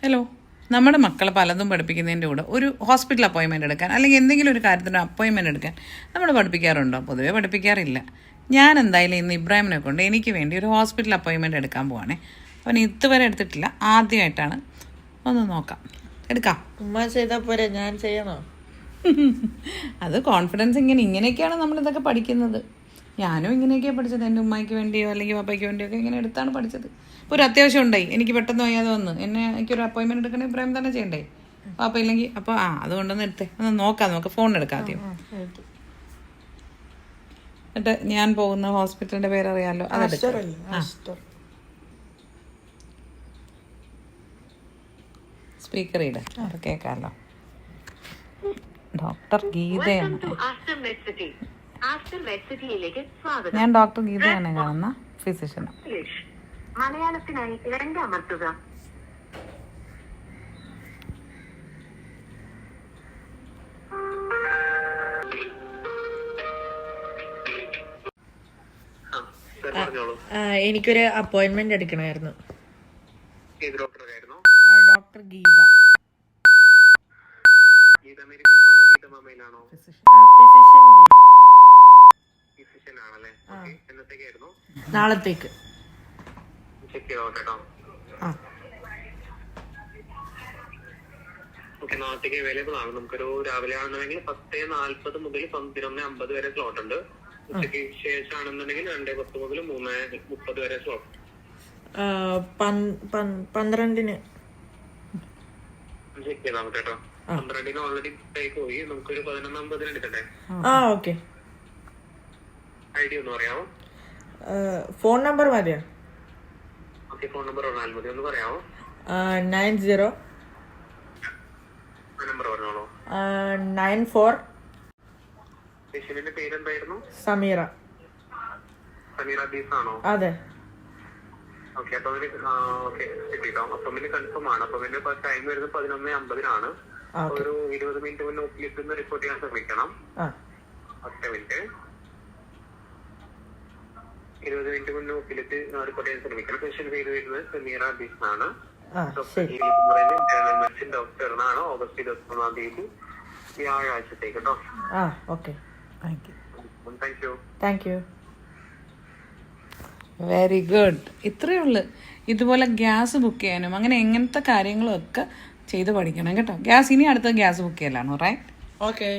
Hello, നമ്മുടെ മക്കളെ പലതും പഠിപ്പിക്കുന്നതിൻ്റെ കൂടെ ഒരു ഹോസ്പിറ്റൽ അപ്പോയിൻമെൻറ്റ് എടുക്കാൻ അല്ലെങ്കിൽ എന്തെങ്കിലും ഒരു കാര്യത്തിന് അപ്പോയിൻമെൻറ്റ് എടുക്കാൻ നമ്മൾ പഠിപ്പിക്കാറുണ്ടോ? പൊതുവേ പഠിപ്പിക്കാറില്ല. ഞാൻ എന്തായാലും ഇന്ന് ഇബ്രാഹിമിനെ കൊണ്ട് എനിക്ക് വേണ്ടി ഒരു ഹോസ്പിറ്റൽ അപ്പോയിൻമെൻറ്റ് എടുക്കാൻ പോവാണേ. അവൻ ഇതുവരെ എടുത്തിട്ടില്ല, ആദ്യമായിട്ടാണ്. ഒന്ന് നോക്കാം, എടുക്കാം. ഉമ്മ ചെയ്താൽ പോരെ, ഞാൻ ചെയ്യണോ? അത് കോൺഫിഡൻസ് ഇങ്ങനെയൊക്കെയാണ് നമ്മളിതൊക്കെ പഠിക്കുന്നത്. ഞാനും ഇങ്ങനെയൊക്കെയാണ് പഠിച്ചത്. എൻ്റെ ഉമ്മയ്ക്ക് വേണ്ടിയോ അല്ലെങ്കിൽ പപ്പയ്ക്ക് വേണ്ടിയോ ഒക്കെ ഇങ്ങനെ എടുത്താണ് പഠിച്ചത്. ഇപ്പോൾ ഒരു അത്യാവശ്യം ഉണ്ടായി, എനിക്കൊപെട്ടെന്ന് വയ്യാതെ വന്ന് എനിക്കൊരു അപ്പോയിൻമെൻറ്റ് എടുക്കണേ ഇബ്രാഹിം തന്നെ ചെയ്യണ്ടേ? പാപ്പ ഇല്ലെങ്കിൽ അപ്പോൾ അതുകൊണ്ടൊന്ന് എടുത്തേ, ഒന്ന് നോക്കാം, നമുക്ക് ഫോണെടുക്കാം ആദ്യം. എന്നിട്ട് ഞാൻ പോകുന്ന ഹോസ്പിറ്റലിൻ്റെ പേരറിയാമല്ലോ, അതെടുക്കാം. സ്പീക്കർ ഇട്, അത് കേൾക്കാമല്ലോ. ഡോക്ടർ ഗീതയാണ്. ഞാൻ ഡോക്ടർ ഗീതയാണ് കാണുന്ന ഫിസിഷ്യൻ. മലയാളത്തിനായി 2 അമർത്തുക. എനിക്കൊരു അപ്പോയിന്റ്മെന്റ് എടുക്കണമായിരുന്നു. ഡോക്ടർ ഗീത. നാളത്തേക്ക്. നാളത്തേക്ക് അവൈലബിൾ ആണ്. നമുക്കൊരു രാവിലെ ആണെന്നുണ്ടെങ്കിൽ 10:40 മുതൽ 11:50 വരെ സ്ലോട്ട് ഉണ്ട്. ഉച്ചയ്ക്ക് ശേഷം ആണെന്നുണ്ടെങ്കിൽ 2:10 മുതൽ 3:30 വരെ സ്ലോട്ട്. 12-ന് ചെക്ക് ചെയ്താൽ മതി കേട്ടോ. 12-ന് ഓൾറെഡി പോയി. നമുക്കൊരു 11:50 എടുക്കട്ടെ? ഓക്കെ. ഐഡി ഒന്ന് പറയാമോ? ഫോൺ നമ്പർ മതിയോ? ഓക്കെ, ഫോൺ നമ്പർ പറഞ്ഞാൽ മതി. ഒന്ന് പറയാമോ? 90 നമ്പർ പറഞ്ഞോളൂ. 94. പേഷ്യന്റിന്റെ പേരെന്തായിരുന്നു? സമീറ. സമീറ ബീസ് ആണോ? അതെ. ഓക്കെ, അപ്പൊ കിട്ടിട്ടോ. അപ്പോമിന് കൺഫേം ആണ്. അപ്പോമിന്റെ ടൈം വരുന്നത് 11:50 ഒരു 20 മിനിറ്റ് മുന്നേ ഒപ്പിലിട്ട് റിപ്പോർട്ട് ചെയ്യാൻ ശ്രമിക്കണം. 10 മിനിറ്റ് 20 മിനിറ്റ് മുന്നേ ഒപ്പിലിട്ട് റിപ്പോർട്ട് ചെയ്യാൻ ശ്രമിക്കണം. പേഷ്യന്റ് പേര് വരുന്നത് സമീറ ബീസ് ആണ്. ഡോക്ടറിനാണ്. ഓഗസ്റ്റ് 21-ാം തീയതി വ്യാഴാഴ്ചത്തേക്ക് കേട്ടോ. Okay, thank you. Very good. ഇത്രയേ ഉള്ളു. ഇതുപോലെ ഗ്യാസ് ബുക്ക് ചെയ്യാനും അങ്ങനെ എങ്ങനത്തെ കാര്യങ്ങളും ഒക്കെ ചെയ്ത് പഠിക്കണം കേട്ടോ. ഗ്യാസ് ഇനി അടുത്ത ഗ്യാസ് ബുക്ക് ചെയ്യലാണോ? റൈറ്റ്? ഓക്കെ.